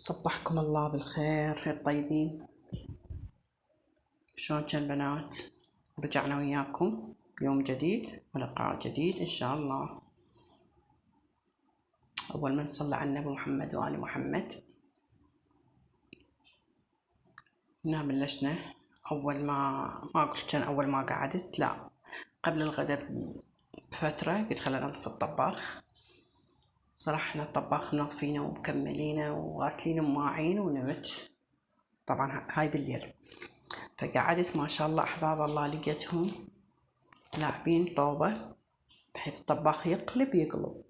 صبحكم الله بالخير يا الطيبين. شلون كان بنات؟ رجعنا وياكم يوم جديد ولقاء جديد إن شاء الله. أول ما نصلي على النبي محمد وآل محمد. هنا بلشنا. ما قلت كان أول ما قعدت، لا، قبل الغداء بفترة قلت خلينا ننظف الطباخ. صراحة احنا الطباخ منظفينه ومكملينه وغاسلينه وماعين ونمت. طبعا هاي بالليل. فقعدت ما شاء الله أحباب الله لقيتهم لاعبين طوبة، بحيث الطباخ يقلب يقلب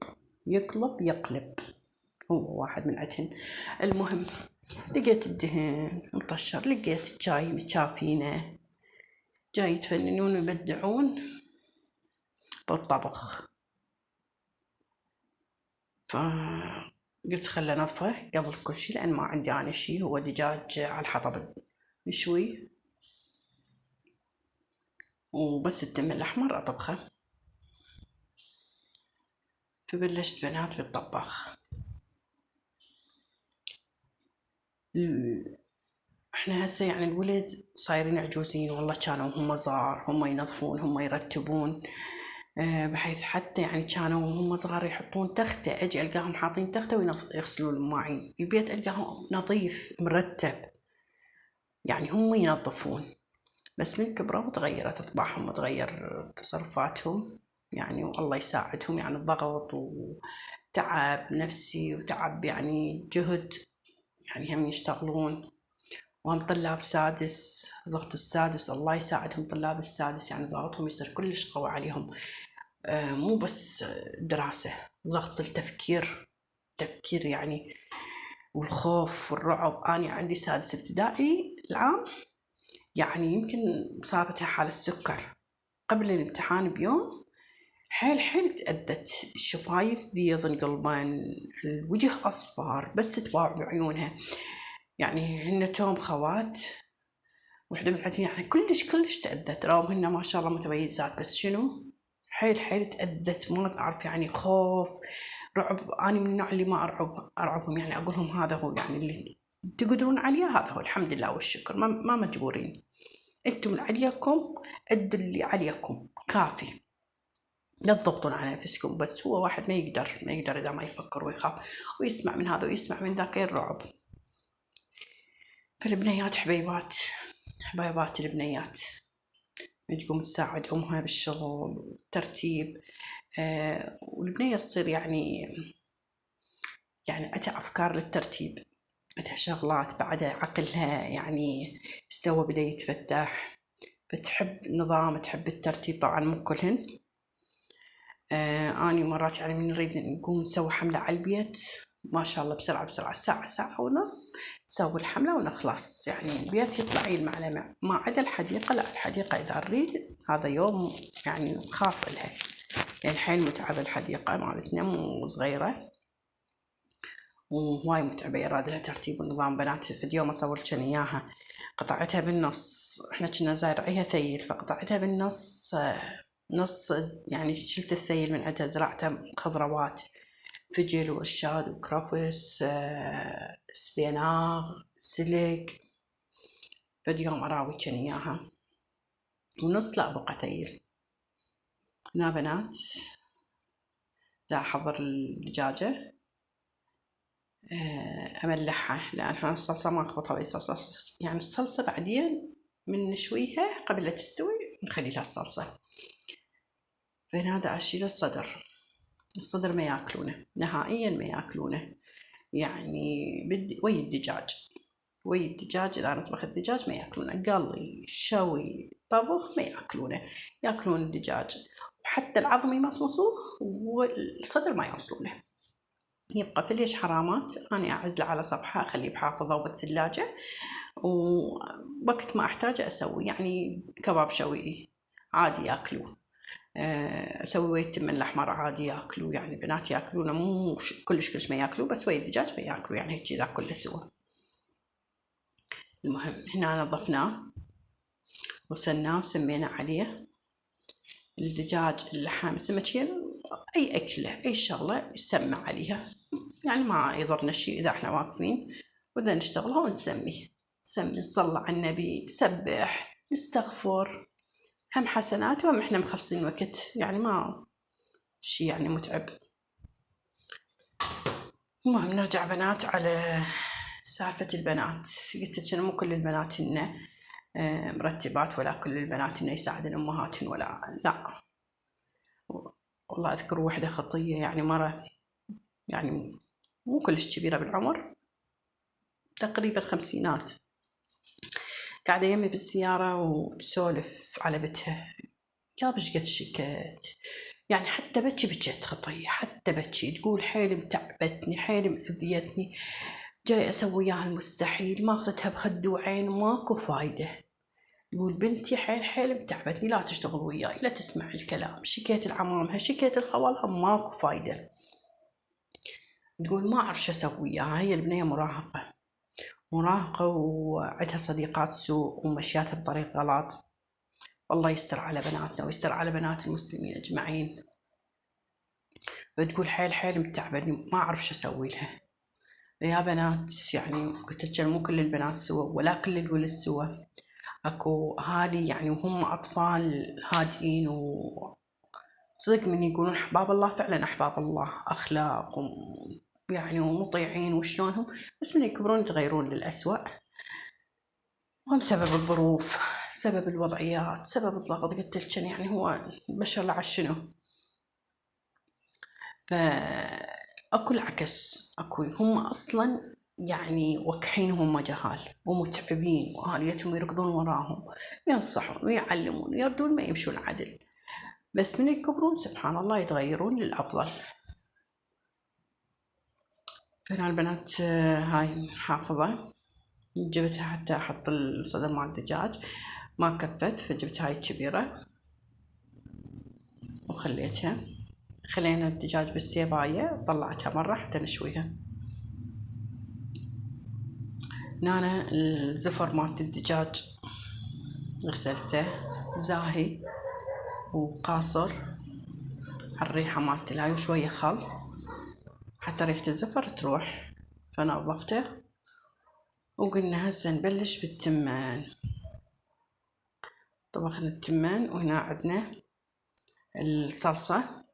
يقلب يقلب، هو واحد من عتن. المهم لقيت الدهن مطشر، لقيت الشاي متشافينه، جاي يتفننون ويبدعون بالطبخ. فقلت خلنا نظفه قبل كل شي، لأن ما عندي أنا شي، هو دجاج على الحطب مشوي وبس الدم الأحمر أطبخه. فبلشت بنات بالطبخ. احنا هسه يعني الولد صايرين عجوزين، والله كانوا هم صغار هم ينظفون هم يرتبون، بحيث حتى يعني كانوا هم صغار يحطون تختة، اجي القاهم حاطين تختة ويغسلون المواعين، البيت القاهم نظيف مرتب، يعني هم ينظفون. بس من كبروا تغيرت طباعهم وتغير تصرفاتهم، يعني والله يساعدهم، يعني ضغط وتعب نفسي وتعب يعني جهد، يعني هم يشتغلون وهم طلاب سادس، ضغط السادس الله يساعدهم. طلاب السادس يعني ضغطهم يصير كلش قوي عليهم، مو بس دراسة، ضغط التفكير يعني، والخوف والرعب. أنا عندي سادس ابتدائي العام، يعني يمكن صارت حالة السكر قبل الامتحان بيوم، حيل تأذت، الشفايف بيض انقلبن، الوجه أصفر بس تباع بعيونها. يعني هن توم خوات، وحدة من عندي يعني كلش تأذت، رغم هن ما شاء الله متميزات، بس شنو حيل تأذت، ما أعرف يعني خوف رعب. أنا من النوع اللي ما أرعبهم، يعني أقولهم هذا هو يعني اللي تقدرون عليه، هذا هو الحمد لله والشكر، ما مجبورين، انتم عليكم ادوا اللي عليكم كافي، لا تضغطون على نفسكم. بس هو واحد ما يقدر إذا ما يفكر ويخاف ويسمع من هذا ويسمع من ذاك الرعب. فالبنيات حبايبات البنيات تقوم تساعد أمها بالشغل والترتيب، والبنية تصير يعني عندها أفكار للترتيب، عندها شغلات بعدها عقلها يعني استوى بدأ يتفتح، فتحب النظام تحب الترتيب. طبعا مو كلهن، أنا مرات يعني من نريد نقوم نسوي حملة على البيت ما شاء الله بسرعة ساعة ونص نسوي الحملة ونخلص، يعني البيت يطلع يلمع. ما عدا الحديقة، لا الحديقة إذا نريد هذا يوم يعني خاص لها، يعني حيل متعبة الحديقة مالتنا، مو صغيرة وهواي متعبة، يراد لها ترتيب ونظام. بنات في اليوم أصورلكن إياها، قطعتها بالنص، إحنا كنا زارعيها ثيل فقطعتها بالنص، نص يعني شلت الثيل من عندها، زرعتها خضروات، فجل ورشاد وكرفس، سبيناغ سلق. فاليوم أراويكن إياها، ونص لا بقى ثيل. هنا بنات دا أحضر الدجاجة، أملحها، لأن احنا الصلصة ما نخبطها ويا صلصة، يعني الصلصة بعدين من نشويها قبل لا تستوي نخلي لها الصلصة. فهنا دا أشيل الصدر ما ياكلونه نهائيا، ما ياكلونه، يعني وي الدجاج إذا نطبخ الدجاج ما ياكلونه، قلي شوي طبخ ما ياكلونه، ياكلون الدجاج وحتى العظم يمصمصوه والصدر ما يوصلونه، يبقى في ليش حرامات. أنا أعزله على صفحة أخليه بحافظة وبالثلاجة، ووقت ما أحتاج أسوي يعني كباب شوي عادي ياكلوه، أسوي ويا التمن الأحمر عادي ياكلوه، يعني بنات ياكلونه، مو كلش ما ياكلوه، بس ويا الدجاج ما ياكلوه، يعني هيك ذا كله سوا. المهم هنا نظفناه وغسلناه وسمينا عليه الدجاج، اللحم، السمكين، أي أكلة أي شغلة يسمى عليها، يعني ما يضرنا شيء إذا إحنا واقفين بدنا نشتغلها ونسمي، نصلي على النبي، نسبح، نستغفر، هم حسنات وهم إحنا مخلصين وقت، يعني ما شي يعني متعب. المهم نرجع بنات على سالفة البنات. قلت مو كل البنات هن مرتبات، ولا كل البنات هن يساعدن أمهاتهن، ولا لا. والله أذكر وحدة خطية، يعني مرة يعني مو كلش كبيرة بالعمر، تقريبا خمسينات، قاعدة يمي بالسيارة وتسولف على بتها، يا بشقد شكت، يعني حتى بكت خطية، حتى بكي تقول حيل متعبتني، حيل مأذيتني، جاي أسوي وياها المستحيل، ماخذتها بخد وعين، ماكو فايدة. تقول بنتي حيل متعبتني، لا تشتغل وياي، لا تسمع الكلام، شكيت لعمامها، شكيت لخوالها، ماكو فايدة. تقول ما أعرف شو أسوي وياها، هي البنية مراهقة وعندها صديقات سوء ومشياتها بطريق غلط. الله يستر على بناتنا ويستر على بنات المسلمين أجمعين. بتقول حيل متعبة، ما أعرف شو أسوي لها. يا بنات، يعني قلت لك مو كل البنات سوا، ولا كل الولد سوا. أكو أهالي يعني وهم أطفال هادئين، وصدق من يقولون أحباب الله، فعلا أحباب الله، أخلاق يعني ومطيعين وشلونهم، بس من يكبرون يتغيرون للأسوأ. وهم سبب الظروف، سبب الوضعيات، سبب الضغط. قلت لك يعني هو البشر لعش شنو. فأكو العكس، أكو هم أصلا يعني وكحين، هم جهال ومتعبين، وأهاليتهم يركضون وراهم، ينصحون ويعلمون، يردون ما يمشون عدل، بس من يكبرون سبحان الله يتغيرون للأفضل. فهنا البنات هاي حافظة، جبتها حتى أحط الصدر مع الدجاج، ما كفت، فجبت هاي الكبيرة وخليتها. خلينا الدجاج بالسيباية، طلعتها مرة حتى نشويها. هنا الزفر مالت الدجاج غسلته زاهي وقاصر على الريحة مالت الهاي، وشوية خل حتى ريحة الزفر تروح، فنظفته. وقلنا هسه نبلش بالتمان. طبخنا التمان، وهنا عندنا الصلصة.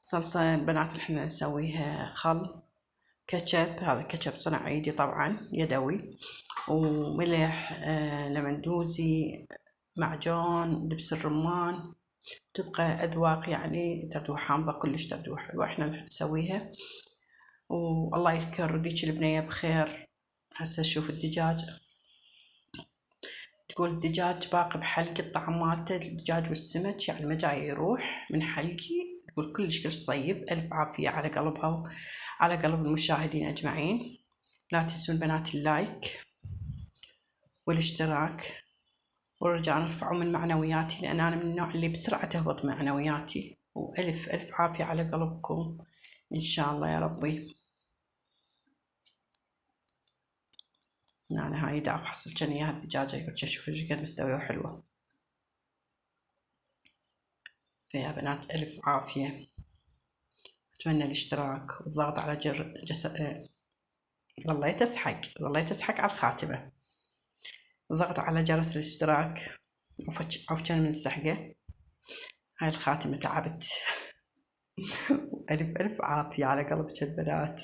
صلصة بنات احنا نسويها خل، كاتشب، هذا كاتشب صنع ايدي طبعا يدوي، وملح، لمندوزي، معجون دبس الرمان، تبقى أذواق يعني تبدو حامضة، كلش تبدو حلوة. احنا نسويها. والله يذكر ديك البنية بخير. هسه شوف الدجاج، تقول الدجاج باقي بحلقي، الطعم مالته الدجاج والسمك يعني ما جاي يروح من حلقي. تقول كلش طيب، ألف عافية على قلبها وعلى قلب المشاهدين أجمعين. لا تنسون بنات اللايك والاشتراك، ورجع نرفعوا من معنوياتي، لأن أنا من النوع اللي بسرعة تهبط معنوياتي. وألف عافية على قلبكم إن شاء الله يا ربي. أنا هاي دا أفحص لكن إياها الدجاجة، يقول شوفوا ايش قد مستوية وحلوة. فيا بنات ألف عافية، أتمنى الاشتراك والضغط على ظليت أسحق على الخاتمة، الضغط على جرس الاشتراك. عفجان من السحقة، هاي الخاتمة تعبت. ألف عافية على قلبك البنات.